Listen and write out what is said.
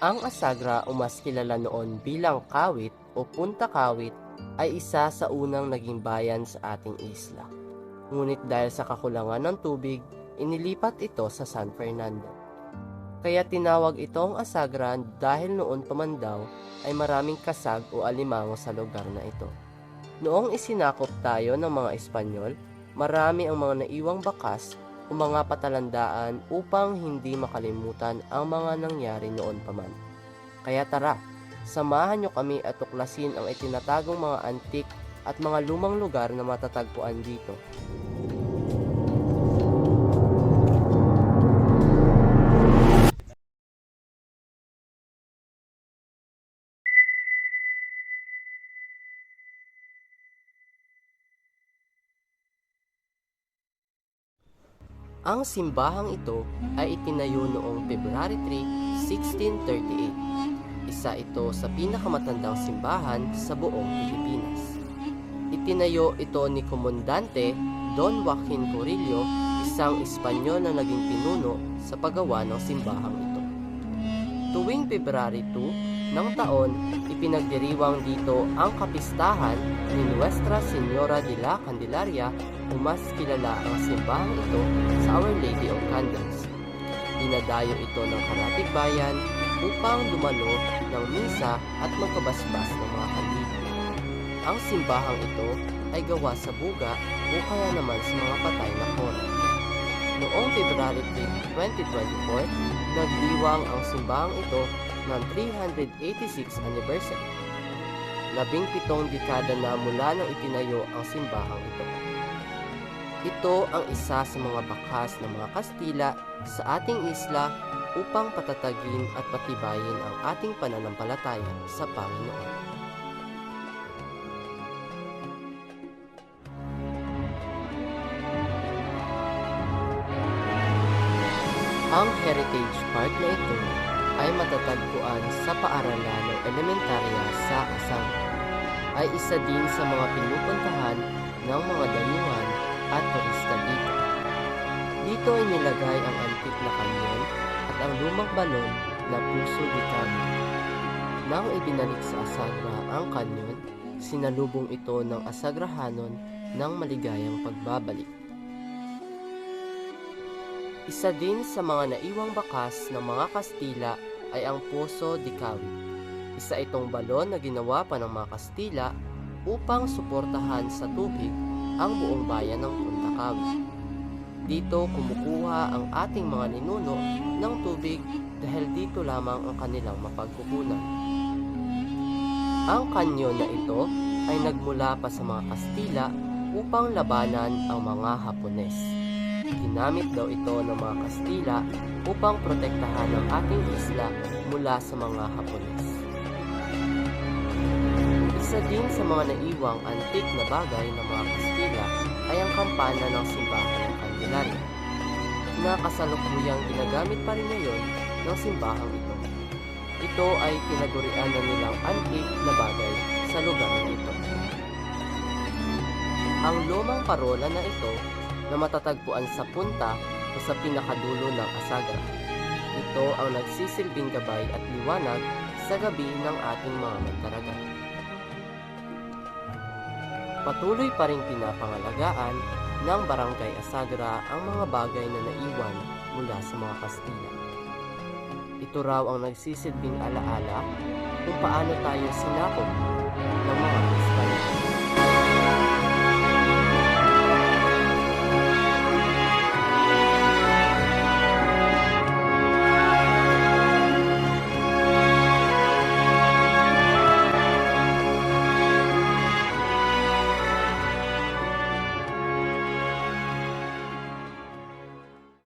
Ang Asagra o mas kilala noon bilang Kawit o Punta Kawit ay isa sa unang naging bayan sa ating isla. Ngunit dahil sa kakulangan ng tubig, inilipat ito sa San Fernando. Kaya tinawag itong Asagra dahil noon pa man daw ay maraming kasag o alimango sa lugar na ito. Noong isinakop tayo ng mga Espanyol, marami ang mga naiwang bakas o mga patalandaan upang hindi makalimutan ang mga nangyari noon pa man. Kaya tara, samahan nyo kami at tuklasin ang itinatagong mga antik at mga lumang lugar na matatagpuan dito. Ang simbahang ito ay itinayo noong February 3, 1638. Isa ito sa pinakamatandang simbahan sa buong Pilipinas. Itinayo ito ni Komandante Don Joaquin Corillo, isang Espanyol na naging pinuno sa paggawa ng simbahang ito. Tuwing February 2 ng taon, ipinagdiriwang dito ang kapistahan ni Nuestra Señora de la Candelaria o mas kilala ang simbahang ito sa Our Lady of Candles. Dinadayo ito ng karatig bayan upang dumalo ng misa at magkabasbas ng mga kandila. Ang simbahang ito ay gawa sa buga o kaya naman sa mga patay na kora. Noong February 3, 2024, nagdiwang ang simbahang ito ng 386 anniversary. 17 dekada na mula nang itinayo ang simbahang ito. Ito ang isa sa mga bakas ng mga Kastila sa ating isla upang patatagin at patibayin ang ating pananampalataya sa Panginoon. Ang Heritage Park na ito ay matatagpuan sa paaralan ng elementarya sa Asagra. Ay isa din sa mga pinupuntahan ng mga dayuhan at turista dito. Dito ay nilagay ang antik na kanyon at ang lumang balon na Puso de Cabo. Nang ibinalik sa Asagra ang kanyon, sinalubong ito ng Asagrahanon ng maligayang pagbabalik. Isa din sa mga naiwang bakas ng mga Kastila ay ang Poso de Cabo. Isa itong balon na ginawa pa ng mga Kastila upang suportahan sa tubig ang buong bayan ng Punta Cabo. Dito kumukuha ang ating mga ninuno ng tubig dahil dito lamang ang kanilang mapagkukunan. Ang kanyon na ito ay nagmula pa sa mga Kastila upang labanan ang mga Hapones. Ginamit daw ito ng mga Kastila upang protektahan ang ating isla mula sa mga Hapones. Isa din sa mga naiwang antik na bagay ng mga Kastila ay ang kampana ng simbahan ng Candelaria, na kasalukuyang ginagamit pa rin ngayon ng simbahang ito. Ito ay tinagurian na nilang antik na bagay sa lugar na ito. Ang lumang parola na ito na matatagpuan sa punta o sa pinakadulo ng Asagra. Ito ang nagsisilbing gabay at liwanag sa gabi ng ating mga magtaragan. Patuloy pa rin pinapangalagaan ng Barangay Asagra ang mga bagay na naiwan mula sa mga Kastila. Ito raw ang nagsisilbing alaala kung paano tayo sinakop